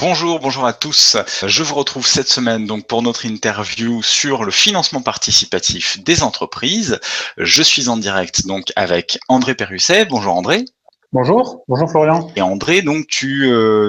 Bonjour à tous. Je vous retrouve cette semaine donc pour notre interview sur le financement participatif des entreprises. Je suis en direct donc avec André Perusset. Bonjour André. Bonjour Florian. Et André, donc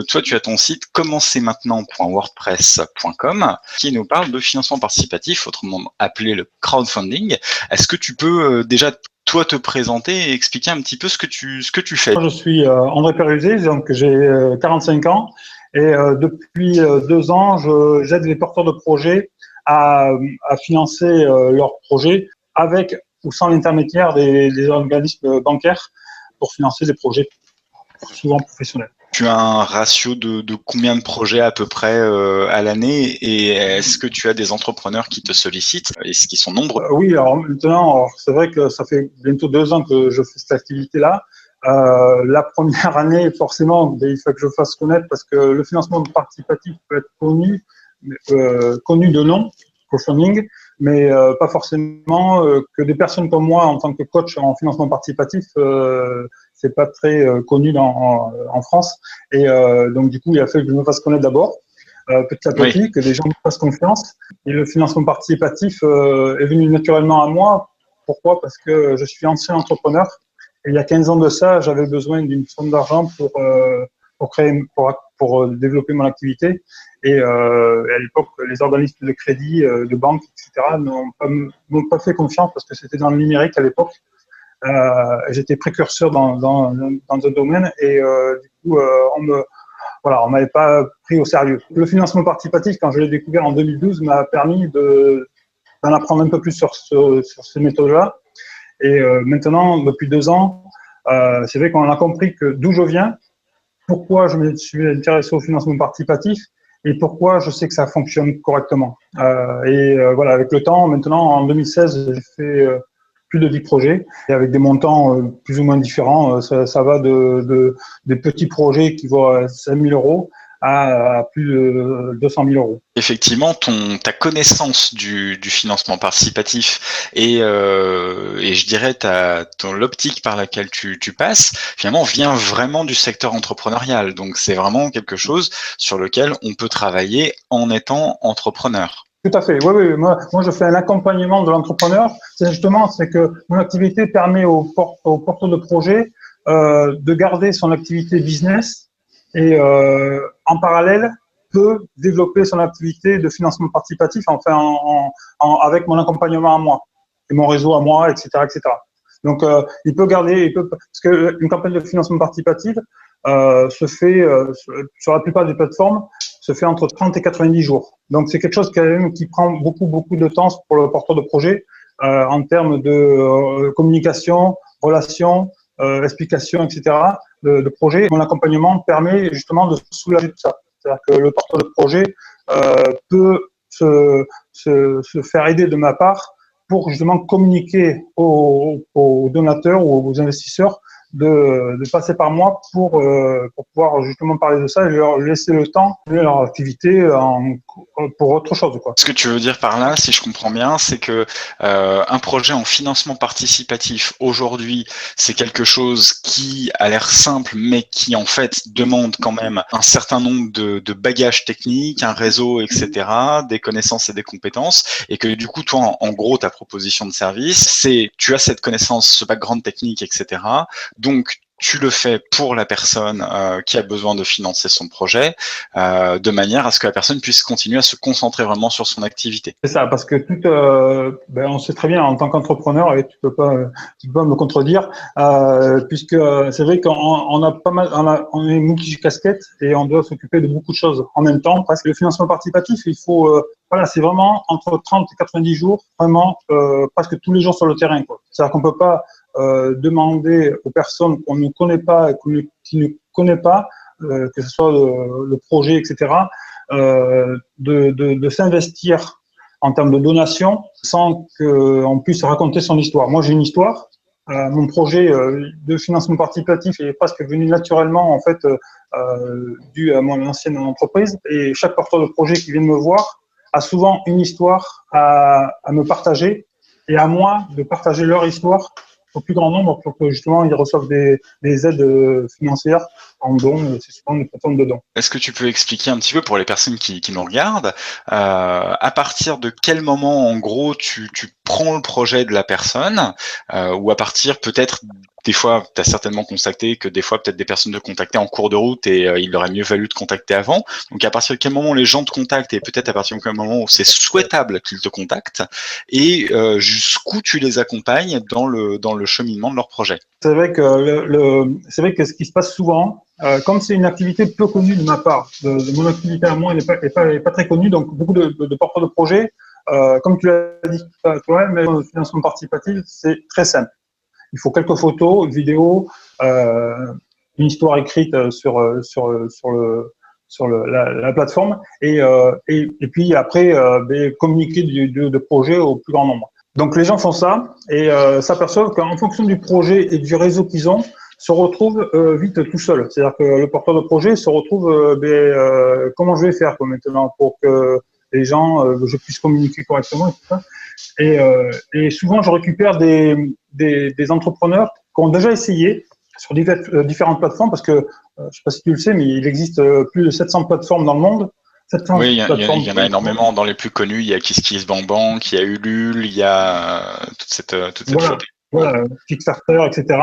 toi tu as ton site commencermaintenant.wordpress.com qui nous parle de financement participatif, autrement appelé le crowdfunding. Est-ce que tu peux déjà toi te présenter et expliquer un petit peu ce que tu fais? Je suis André Peruzet, donc j'ai 45 ans et depuis 2 ans, j'aide les porteurs de projets à financer leurs projets avec ou sans l'intermédiaire des organismes bancaires pour financer des projets souvent professionnels. Tu as un ratio de combien de projets à peu près à l'année et est-ce que tu as des entrepreneurs qui te sollicitent? Est-ce qu'ils sont nombreux? Oui, alors maintenant, c'est vrai que ça fait bientôt 2 ans que je fais cette activité-là. La première année, forcément, il faut que je fasse connaître parce que le financement participatif peut être connu de nom, crowdfunding, mais pas forcément que des personnes comme moi en tant que coach en financement participatif, c'est pas très connu en France. Et donc du coup, il a fallu que je me fasse connaître d'abord, petit à petit, oui, que les gens me fassent confiance. Et le financement participatif est venu naturellement à moi. Pourquoi? Parce que je suis ancien entrepreneur. Et il y a 15 ans de ça, j'avais besoin d'une somme d'argent pour développer mon activité. Et à l'époque, les organismes de crédit, de banque, etc., m'ont pas fait confiance parce que c'était dans le numérique à l'époque. J'étais précurseur dans ce domaine et du coup, on m'avait pas pris au sérieux. Le financement participatif, quand je l'ai découvert en 2012, m'a permis d'en apprendre un peu plus sur ces méthodes-là. Et maintenant, depuis 2 ans, c'est vrai qu'on a compris que d'où je viens, pourquoi je me suis intéressé au financement participatif et pourquoi je sais que ça fonctionne correctement. Voilà, avec le temps, maintenant, en 2016, j'ai fait plus de 10 projets et avec des montants plus ou moins différents. Ça va des petits projets qui vont à 5 000 euros à plus de 200 000 euros. Effectivement, ta connaissance du financement participatif et je dirais l'optique par laquelle tu passes, finalement, vient vraiment du secteur entrepreneurial. Donc, c'est vraiment quelque chose sur lequel on peut travailler en étant entrepreneur. Tout à fait. Oui. Moi, je fais un accompagnement de l'entrepreneur. C'est que mon activité permet aux porteurs de projet de garder son activité business et en parallèle peut développer son activité de financement participatif avec mon accompagnement à moi et mon réseau à moi, etc., etc. Donc, il peut garder, parce qu'une campagne de financement participatif se fait sur la plupart des plateformes, se fait entre 30 et 90 jours. Donc, c'est quelque chose qui prend beaucoup de temps pour le porteur de projet en termes de communication, relations, explications, etc. de projet. Mon accompagnement permet justement de soulager tout ça. C'est-à-dire que le porteur de projet peut se faire aider de ma part pour justement communiquer aux donateurs ou aux investisseurs de passer par moi pour pouvoir justement parler de ça et leur laisser le temps de leur activité pour autre chose, quoi. Ce que tu veux dire par là, si je comprends bien, c'est que un projet en financement participatif aujourd'hui, c'est quelque chose qui a l'air simple, mais qui en fait demande quand même un certain nombre de bagages techniques, un réseau, etc., des connaissances et des compétences, et que du coup, toi, en gros, ta proposition de service, c'est tu as cette connaissance, ce background technique, etc., donc tu le fais pour la personne qui a besoin de financer son projet, de manière à ce que la personne puisse continuer à se concentrer vraiment sur son activité. C'est ça, parce que on sait très bien en tant qu'entrepreneur, et tu peux pas me contredire, puisque c'est vrai qu'on a pas mal, on est multi-casquette et on doit s'occuper de beaucoup de choses en même temps. Parce que le financement participatif, il faut, c'est vraiment entre 30 et 90 jours, vraiment presque tous les jours sur le terrain, quoi. C'est-à-dire qu'on peut pas demander aux personnes qu'on ne connaît pas et qui ne connaissent pas, que ce soit le projet, etc., de s'investir en termes de donation sans qu'on puisse raconter son histoire. Moi, j'ai une histoire. Mon projet de financement participatif est presque venu naturellement, en fait, dû à mon ancienne entreprise. Et chaque porteur de projet qui vient me voir a souvent une histoire à me partager et à moi de partager leur histoire au plus grand nombre pour que justement ils reçoivent des aides financières en dons. C'est souvent des plateformes de dons. Est-ce que tu peux expliquer un petit peu pour les personnes qui nous regardent, à partir de quel moment, en gros, tu prends le projet de la personne, ou à partir peut-être, des fois, tu as certainement constaté que des fois, peut-être des personnes te contactaient en cours de route et il aurait mieux valu te contacter avant. Donc, à partir de quel moment les gens te contactent et peut-être à partir de quel moment où c'est souhaitable qu'ils te contactent et jusqu'où tu les accompagnes dans le cheminement de leur projet. C'est vrai que c'est vrai que ce qui se passe souvent, comme c'est une activité peu connue de ma part, de mon activité à moi, elle n'est pas très connue, donc beaucoup de porteurs de projets, comme tu l'as dit toi-même, mais le financement participatif, c'est très simple. Il faut quelques photos, une vidéo, une histoire écrite sur la plateforme et puis après communiquer de projet au plus grand nombre. Donc les gens font ça et s'aperçoivent qu'en fonction du projet et du réseau qu'ils ont, se retrouvent vite tout seul. C'est-à-dire que le porteur de projet se retrouve comment je vais faire maintenant pour que les gens je puisse communiquer correctement et tout ça. Et souvent je récupère des entrepreneurs qui ont déjà essayé sur différentes plateformes parce que je ne sais pas si tu le sais, mais il existe plus de 700 plateformes dans le monde. Oui, il y en a énormément. Dans les plus connus, il y a KissKissBankBank, il y a Ulule, il y a toute cette flopée. Voilà, Kickstarter, etc.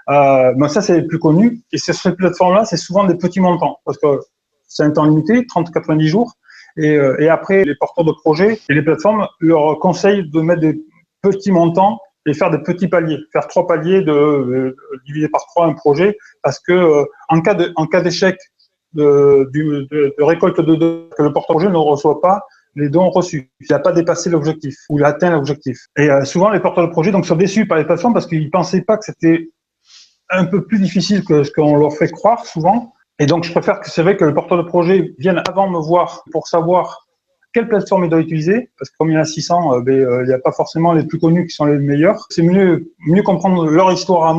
Ben ça, c'est les plus connus. Et sur ces plateformes-là, c'est souvent des petits montants parce que c'est un temps limité, 30-90 jours. Et après, les porteurs de projets et les plateformes leur conseillent de mettre des petits montants et faire des petits paliers, faire 3 paliers diviser par 3 un projet, parce que en cas d'échec de récolte de dons, que le porteur de projet ne reçoit pas les dons reçus, il n'a pas dépassé l'objectif ou il a atteint l'objectif. Et souvent les porteurs de projet donc sont déçus par les plateformes parce qu'ils pensaient pas que c'était un peu plus difficile que ce qu'on leur fait croire souvent. Et donc je préfère que c'est vrai que le porteur de projet vienne avant me voir pour savoir quelle plateforme il doit utiliser, parce que comme il y en a 600, il n'y a pas forcément les plus connus qui sont les meilleurs. C'est mieux comprendre leur histoire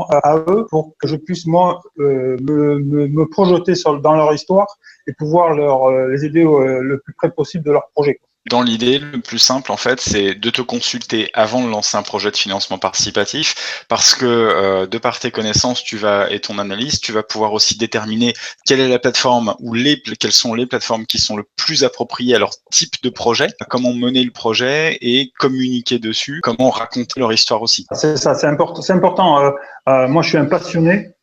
à eux pour que je puisse moi me projeter dans leur histoire et pouvoir les aider le plus près possible de leur projet. Dans l'idée, le plus simple, en fait, c'est de te consulter avant de lancer un projet de financement participatif parce que, de par tes connaissances et ton analyse, tu vas pouvoir aussi déterminer quelle est la plateforme ou quelles sont les plateformes qui sont le plus appropriées à leur type de projet, comment mener le projet et communiquer dessus, comment raconter leur histoire aussi. C'est ça, c'est important. Moi, je suis un passionné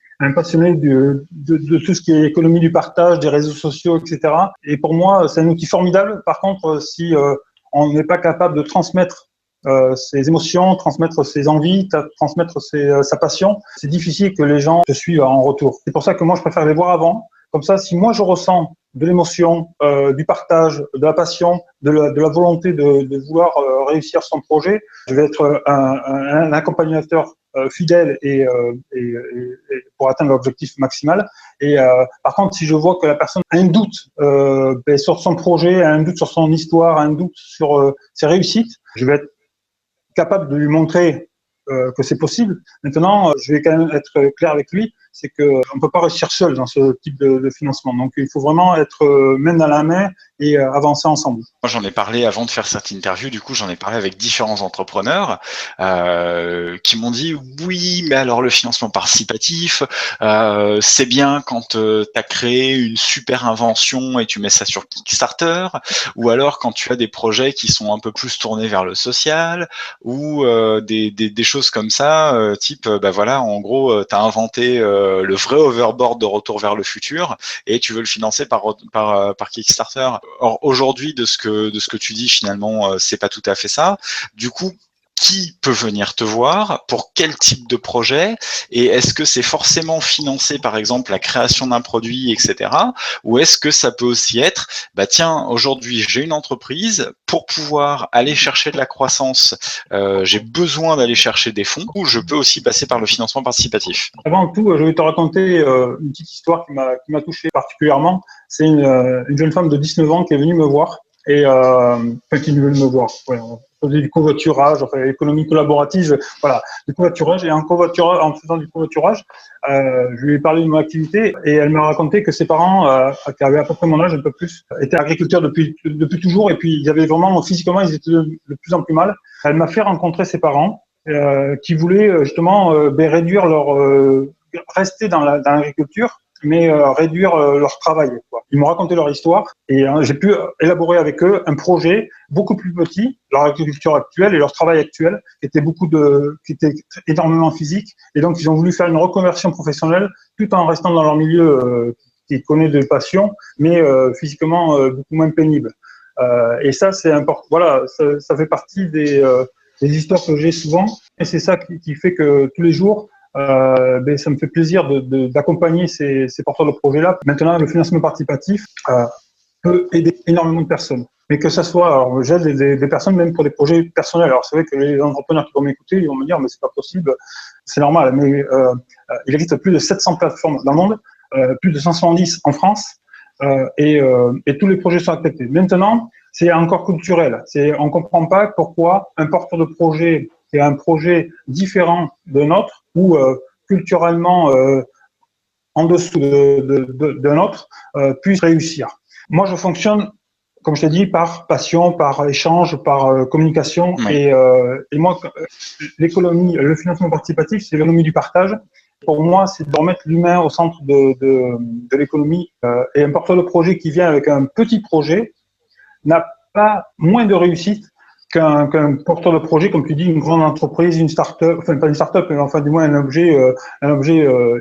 de tout ce qui est économie du partage, des réseaux sociaux, etc. Et pour moi, c'est un outil formidable. Par contre, si on n'est pas capable de transmettre ses émotions, transmettre ses envies, transmettre sa passion, c'est difficile que les gens te suivent en retour. C'est pour ça que moi, je préfère les voir avant. Comme ça, si moi, je ressens de l'émotion, du partage, de la passion, de la volonté de vouloir réussir son projet, je vais être un accompagnateur fidèle et pour atteindre l'objectif maximal. Et par contre, si je vois que la personne a un doute sur son projet, a un doute sur son histoire, a un doute sur ses réussites, je vais être capable de lui montrer que c'est possible. Maintenant, je vais quand même être clair avec lui, c'est qu'on ne peut pas réussir seul dans ce type de financement. Donc, il faut vraiment être main dans la main et avancer ensemble. Moi, j'en ai parlé avant de faire cette interview. Du coup, j'en ai parlé avec différents entrepreneurs qui m'ont dit oui, mais alors le financement participatif, c'est bien quand tu as créé une super invention et tu mets ça sur Kickstarter, ou alors quand tu as des projets qui sont un peu plus tournés vers le social, ou des choses comme ça, type, voilà, en gros, tu as inventé le vrai overboard de Retour vers le futur et tu veux le financer par Kickstarter. Or, aujourd'hui, de ce que tu dis, finalement, c'est pas tout à fait ça. Du coup, qui peut venir te voir, pour quel type de projet, et est-ce que c'est forcément financer, par exemple, la création d'un produit, etc., ou est-ce que ça peut aussi être, tiens, aujourd'hui, j'ai une entreprise, pour pouvoir aller chercher de la croissance, j'ai besoin d'aller chercher des fonds, ou je peux aussi passer par le financement participatif. Avant tout, je vais te raconter une petite histoire qui m'a touché particulièrement. C'est une jeune femme de 19 ans qui est venue me voir, et qui est venue me voir. Ouais, on faisait du covoiturage, enfin économie collaborative, voilà, du covoiturage. Et en faisant du covoiturage, je lui ai parlé de mon activité et elle m'a raconté que ses parents, qui avaient à peu près mon âge, un peu plus, étaient agriculteurs depuis toujours, et puis ils avaient vraiment, physiquement, ils étaient de plus en plus mal. Elle m'a fait rencontrer ses parents. qui voulaient justement réduire rester dans l'agriculture, mais réduire leur travail, quoi. Ils m'ont raconté leur histoire et j'ai pu élaborer avec eux un projet beaucoup plus petit, leur agriculture actuelle et leur travail actuel, qui était énormément physique. Et donc, ils ont voulu faire une reconversion professionnelle tout en restant dans leur milieu qui connaît de passion, mais physiquement beaucoup moins pénible. Et ça, c'est important. Voilà, ça fait partie des histoires que j'ai souvent. Et c'est ça qui fait que tous les jours, ça me fait plaisir d'accompagner ces porteurs de projets-là. Maintenant, le financement participatif peut aider énormément de personnes. Mais que ça soit, alors j'aide des personnes même pour des projets personnels. Alors c'est vrai que les entrepreneurs qui vont m'écouter, ils vont me dire mais c'est pas possible, c'est normal. Mais il existe plus de 700 plateformes dans le monde, plus de 170 en France, et tous les projets sont acceptés. Maintenant, c'est encore culturel. On comprend pas pourquoi un porteur de projet qui a un projet différent de nôtre ou culturellement en dessous d'un autre puisse réussir. Moi, je fonctionne, comme je t'ai dit, par passion, par échange, par communication. Oui. Et moi, l'économie, le financement participatif, c'est l'économie du partage. Pour moi, c'est de remettre l'humain au centre de l'économie. Et un porteur de projet qui vient avec un petit projet n'a pas moins de réussite qu'un porteur de projet, comme tu dis, une grande entreprise, une start-up, enfin pas une start-up, mais enfin du moins un objet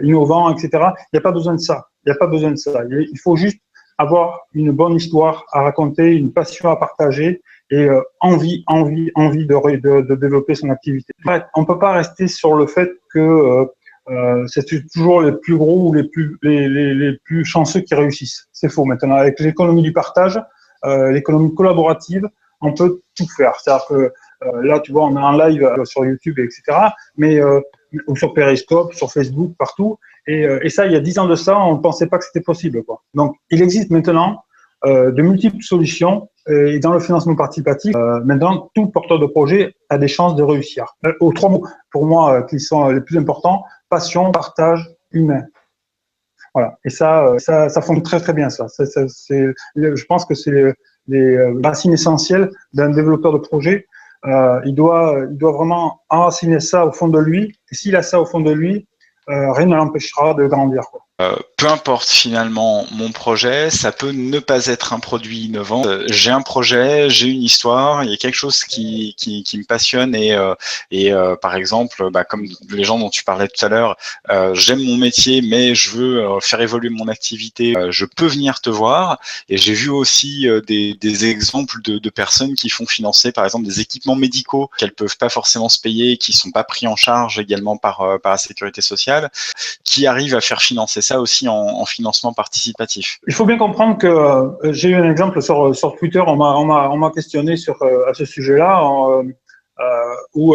innovant, etc. Il n'y a pas besoin de ça. Il n'y a pas besoin de ça. Il faut juste avoir une bonne histoire à raconter, une passion à partager et envie de développer son activité. On ne peut pas rester sur le fait que c'est toujours les plus gros ou les plus chanceux qui réussissent. C'est faux. Maintenant, avec l'économie du partage, l'économie collaborative, on peut tout faire. C'est-à-dire que là, tu vois, on a un live sur YouTube, etc., ou sur Periscope, sur Facebook, partout. Et ça, il y a 10 ans de ça, on ne pensait pas que c'était possible, quoi. Donc, il existe maintenant de multiples solutions. Et dans le financement participatif, maintenant, tout porteur de projet a des chances de réussir. Aux 3 mots, pour moi, qui sont les plus importants: passion, partage, humain. Voilà. Et ça fonctionne très, très bien, ça. Je pense que c'est les racines essentielles d'un développeur de projet. Il doit vraiment enraciner ça au fond de lui. Et s'il a ça au fond de lui, rien ne l'empêchera de grandir, quoi. Peu importe finalement mon projet, ça peut ne pas être un produit innovant. J'ai un projet, j'ai une histoire, il y a quelque chose qui me passionne et par exemple, comme les gens dont tu parlais tout à l'heure, j'aime mon métier, mais je veux faire évoluer mon activité. Je peux venir te voir. Et j'ai vu aussi des exemples de personnes qui font financer par exemple des équipements médicaux qu'elles peuvent pas forcément se payer, qui sont pas pris en charge également par la sécurité sociale, qui arrivent à faire financer ça aussi en financement participatif. Il faut bien comprendre que j'ai eu un exemple sur Twitter, on m'a questionné à ce sujet-là, où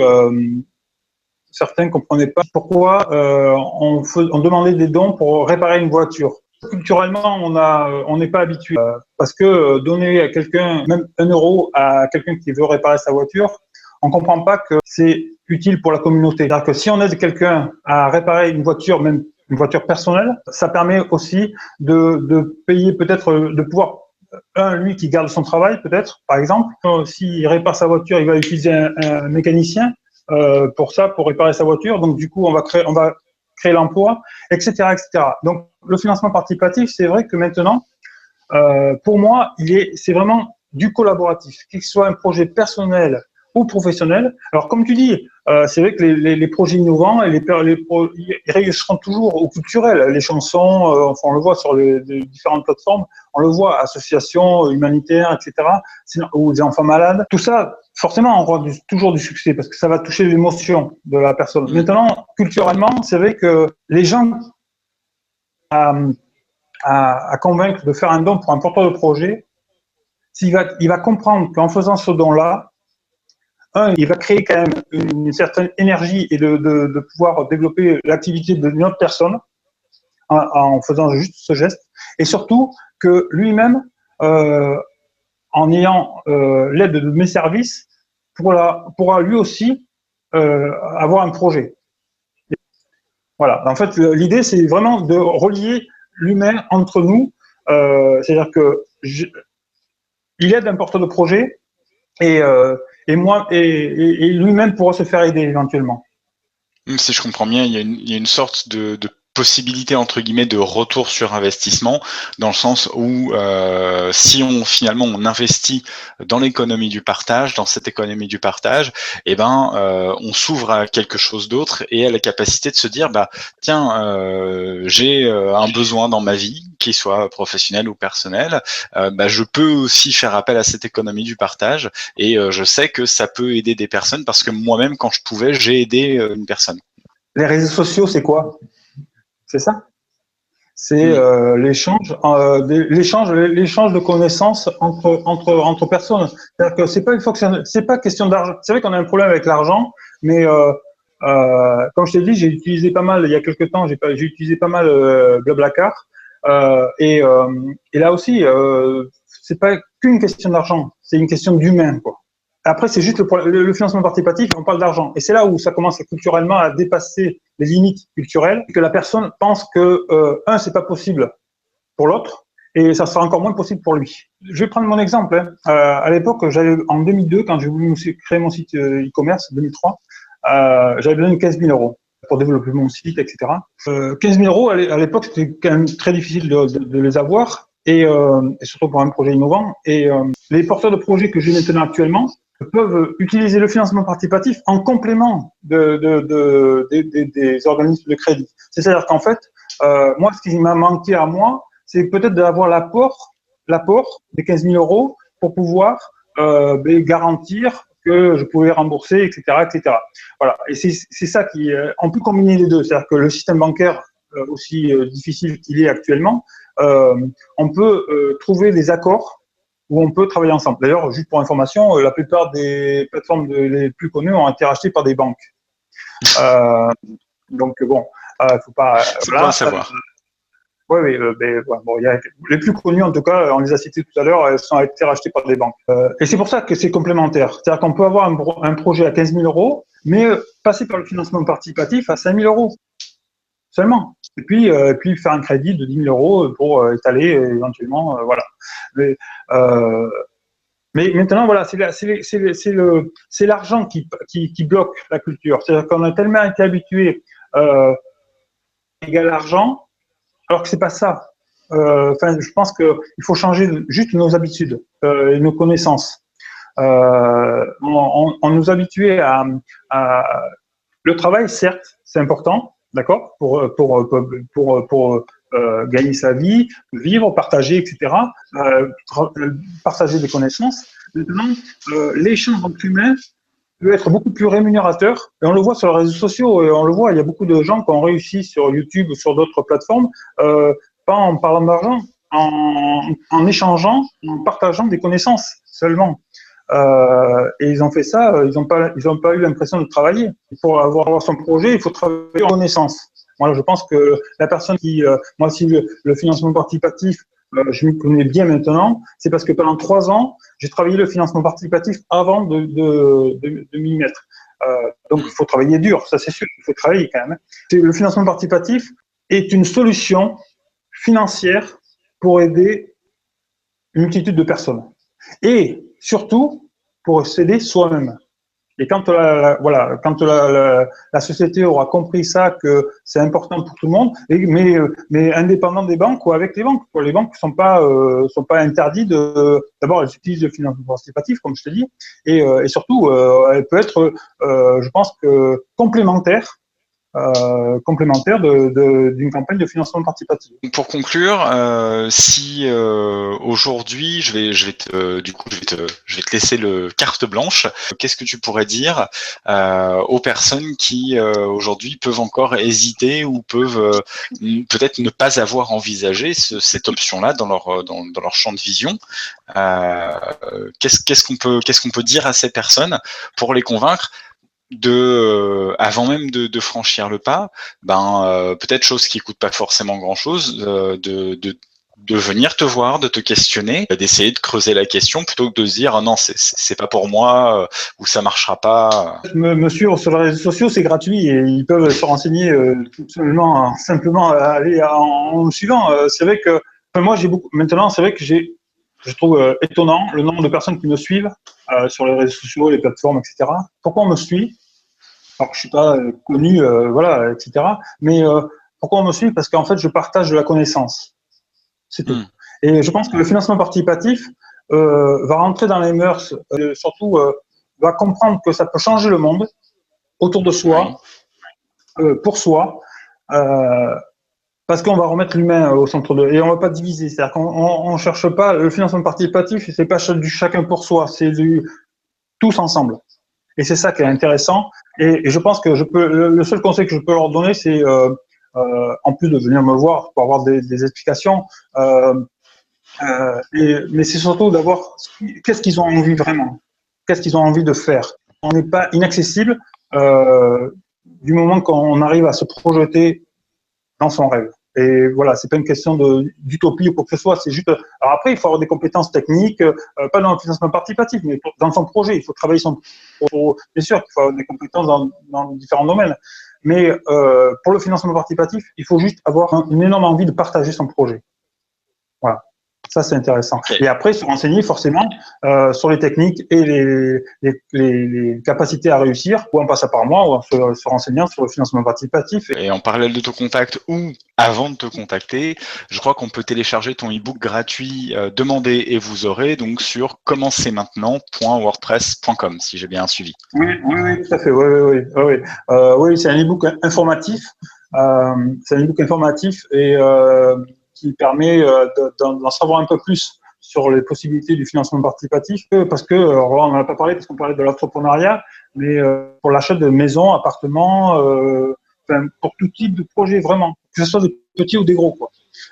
certains ne comprenaient pas pourquoi on demandait des dons pour réparer une voiture. Culturellement, on n'est pas habitué, parce que donner à quelqu'un, même 1 euro à quelqu'un qui veut réparer sa voiture, on ne comprend pas que c'est utile pour la communauté. C'est-à-dire que si on aide quelqu'un à réparer une voiture, même une voiture personnelle, ça permet aussi de payer peut-être, de pouvoir, lui qui garde son travail peut-être, par exemple, s'il répare sa voiture, il va utiliser un mécanicien pour réparer sa voiture. Donc du coup, on va créer l'emploi, etc., etc. Donc le financement participatif, c'est vrai que maintenant, pour moi, c'est vraiment du collaboratif, qu'il soit un projet personnel ou professionnel. Alors, comme tu dis, c'est vrai que les projets innovants, ils réussiront toujours au culturel. Les chansons, enfin, on le voit sur les différentes plateformes, on le voit, associations humanitaires, etc., ou des enfants malades. Tout ça, forcément, on aura toujours du succès parce que ça va toucher l'émotion de la personne. Maintenant, culturellement, c'est vrai que les gens à convaincre de faire un don pour un porteur de projet, il va comprendre qu'en faisant ce don-là, il va créer quand même une certaine énergie et de pouvoir développer l'activité d'une autre personne en faisant juste ce geste. Et surtout que lui-même, en ayant l'aide de mes services, pourra lui aussi avoir un projet. Voilà. En fait, l'idée, c'est vraiment de relier l'humain entre nous. C'est-à-dire que il aide un porteur de projet et et lui-même pourra se faire aider éventuellement. Si je comprends bien, il y a une sorte de possibilité entre guillemets de retour sur investissement, dans le sens où si on investit dans l'économie du partage, dans cette économie du partage, on s'ouvre à quelque chose d'autre et à la capacité de se dire tiens, j'ai un besoin dans ma vie, qu'il soit professionnel ou personnel, je peux aussi faire appel à cette économie du partage et je sais que ça peut aider des personnes parce que moi-même quand je pouvais, j'ai aidé une personne. Les réseaux sociaux, c'est quoi? C'est ça? C'est l'échange de connaissances entre personnes. C'est-à-dire que c'est pas question d'argent. C'est vrai qu'on a un problème avec l'argent, mais comme je t'ai dit, j'ai utilisé pas mal il y a quelques temps. J'ai utilisé pas mal Blablacar et là aussi, c'est pas qu'une question d'argent, c'est une question d'humain, quoi. Après, c'est juste le financement participatif, on parle d'argent. Et c'est là où ça commence culturellement à dépasser les limites culturelles, que la personne pense que, c'est pas possible pour l'autre, et ça sera encore moins possible pour lui. Je vais prendre mon exemple. À l'époque, en 2002, quand j'ai voulu créer mon site e-commerce, 2003, j'avais besoin de 15 000 euros pour développer mon site, etc. 15 000 euros, à l'époque, c'était quand même très difficile de les avoir, et surtout pour un projet innovant. Et les porteurs de projets que j'ai maintenant actuellement peuvent utiliser le financement participatif en complément des organismes de crédit. C'est-à-dire qu'en fait, moi, ce qui m'a manqué à moi, c'est peut-être d'avoir l'apport des 15 000 euros pour pouvoir garantir que je pouvais rembourser, etc., etc. Voilà. Et c'est ça on peut combiner les deux. C'est-à-dire que le système bancaire, aussi difficile qu'il est actuellement, on peut trouver des accords où on peut travailler ensemble. D'ailleurs, juste pour information, la plupart des plateformes les plus connues ont été rachetées par des banques. Donc bon, faut pas. C'est bon à savoir. Oui, les plus connues en tout cas, on les a citées tout à l'heure, elles ont été rachetées par des banques. Et c'est pour ça que c'est complémentaire. C'est-à-dire qu'on peut avoir un projet à 15 000 euros, mais passer par le financement participatif à 5 000 euros seulement. Et puis faire un crédit de 10 000 euros pour étaler éventuellement, voilà. Mais maintenant, voilà, c'est l'argent qui bloque la culture. C'est-à-dire qu'on a tellement été habitué égal argent, alors que c'est pas ça. Je pense qu'il faut changer juste nos habitudes et nos connaissances. On nous habituait à le travail, certes, c'est important, d'accord, pour gagner sa vie, vivre, partager, etc. Partager des connaissances. Maintenant, l'échange entre humains peut être beaucoup plus rémunérateur. Et on le voit sur les réseaux sociaux, et on le voit, il y a beaucoup de gens qui ont réussi sur YouTube ou sur d'autres plateformes, pas en parlant d'argent, en échangeant, en partageant des connaissances seulement. Et ils ont fait ça, ils n'ont pas eu l'impression de travailler. Pour avoir son projet, il faut travailler en connaissance. Moi, je pense que la personne moi, si le financement participatif, je m'y connais bien maintenant, c'est parce que pendant 3 ans, j'ai travaillé le financement participatif avant de m'y mettre. Donc, il faut travailler dur, ça c'est sûr, il faut travailler quand même. Le financement participatif est une solution financière pour aider une multitude de personnes. Et surtout, pour s'aider soi-même. Et quand la société aura compris ça, que c'est important pour tout le monde, mais indépendant des banques ou avec les banques. Les banques sont pas interdites d'abord, elles utilisent le financement participatif, comme je te dis, et surtout, elle peut être, je pense que complémentaire d'une campagne de financement participatif. Pour conclure, si aujourd'hui, je vais te laisser le carte blanche. Qu'est-ce que tu pourrais dire aux personnes qui aujourd'hui peuvent encore hésiter ou peuvent peut-être ne pas avoir envisagé cette option-là dans leur champ de vision? Qu'est-ce qu'on peut dire à ces personnes pour les convaincre avant même de franchir le pas, peut-être chose qui coûte pas forcément grand-chose, de venir te voir, de te questionner, d'essayer de creuser la question plutôt que de se dire non, c'est pas pour moi ou ça marchera pas. Me suivre sur les réseaux sociaux, c'est gratuit et ils peuvent se renseigner tout simplement aller en suivant. C'est vrai que moi maintenant, c'est vrai que j'ai je trouve étonnant le nombre de personnes qui me suivent sur les réseaux sociaux, les plateformes, etc. Pourquoi on me suit? Alors, je suis pas connu, voilà, etc. Mais pourquoi on me suit? Parce qu'en fait, je partage de la connaissance. C'est tout. Et je pense que le financement participatif va rentrer dans les mœurs, surtout va comprendre que ça peut changer le monde autour de soi, pour soi, parce qu'on va remettre l'humain au centre de, et on va pas diviser. C'est-à-dire qu'on cherche pas le financement participatif, c'est pas du chacun pour soi, c'est du tous ensemble. Et c'est ça qui est intéressant. Et je pense que le seul conseil que je peux leur donner, c'est en plus de venir me voir pour avoir des explications, mais c'est surtout d'avoir qu'est-ce qu'ils ont envie vraiment, qu'est-ce qu'ils ont envie de faire. On n'est pas inaccessible du moment qu'on arrive à se projeter dans son rêve. Et voilà, c'est pas une question d'utopie ou quoi que ce soit. C'est juste. Alors après, il faut avoir des compétences techniques, pas dans le financement participatif, mais dans son projet. Il faut travailler son. Bien sûr qu'il faut avoir des compétences dans différents domaines, mais pour le financement participatif, il faut juste avoir une énorme envie de partager son projet. Voilà. Ça, c'est intéressant. Okay. Et après, se renseigner forcément sur les techniques et les capacités à réussir, ou en passant par moi, ou en se renseignant sur le financement participatif. Et en parallèle de ton contact ou avant de te contacter, je crois qu'on peut télécharger ton e-book gratuit Demandez et vous aurez, donc sur commencezmaintenant.wordpress.com, si j'ai bien suivi. Oui, tout à fait. Oui, c'est un e-book informatif. C'est un e-book informatif et qui permet d'en savoir un peu plus sur les possibilités du financement participatif, parce que, alors là, on n'en a pas parlé parce qu'on parlait de l'entrepreneuriat, mais pour l'achat de maisons, appartements, pour tout type de projet, vraiment, que ce soit des petits ou des gros, quoi.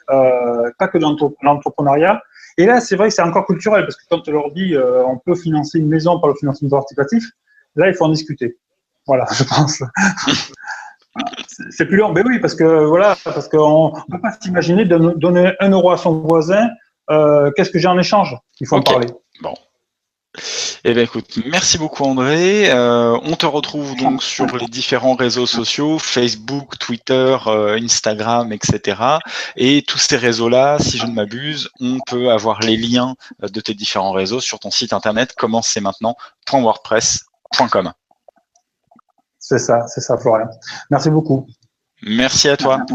Pas que l'entrepreneuriat. Et là, c'est vrai que c'est encore culturel, parce que quand on leur dit on peut financer une maison par le financement participatif, là, il faut en discuter. Voilà, je pense. C'est plus long, mais oui, parce que voilà, parce qu'on ne peut pas s'imaginer de donner 1 euro à son voisin. Qu'est-ce que j'ai en échange? Il faut en parler. Bon. Eh bien, écoute, merci beaucoup André. On te retrouve donc sur les différents réseaux sociaux, Facebook, Twitter, Instagram, etc. Et tous ces réseaux-là, si je ne m'abuse, on peut avoir les liens de tes différents réseaux sur ton site internet commencezmaintenant.wordpress.com. C'est ça, Florian. Merci beaucoup. Merci à toi.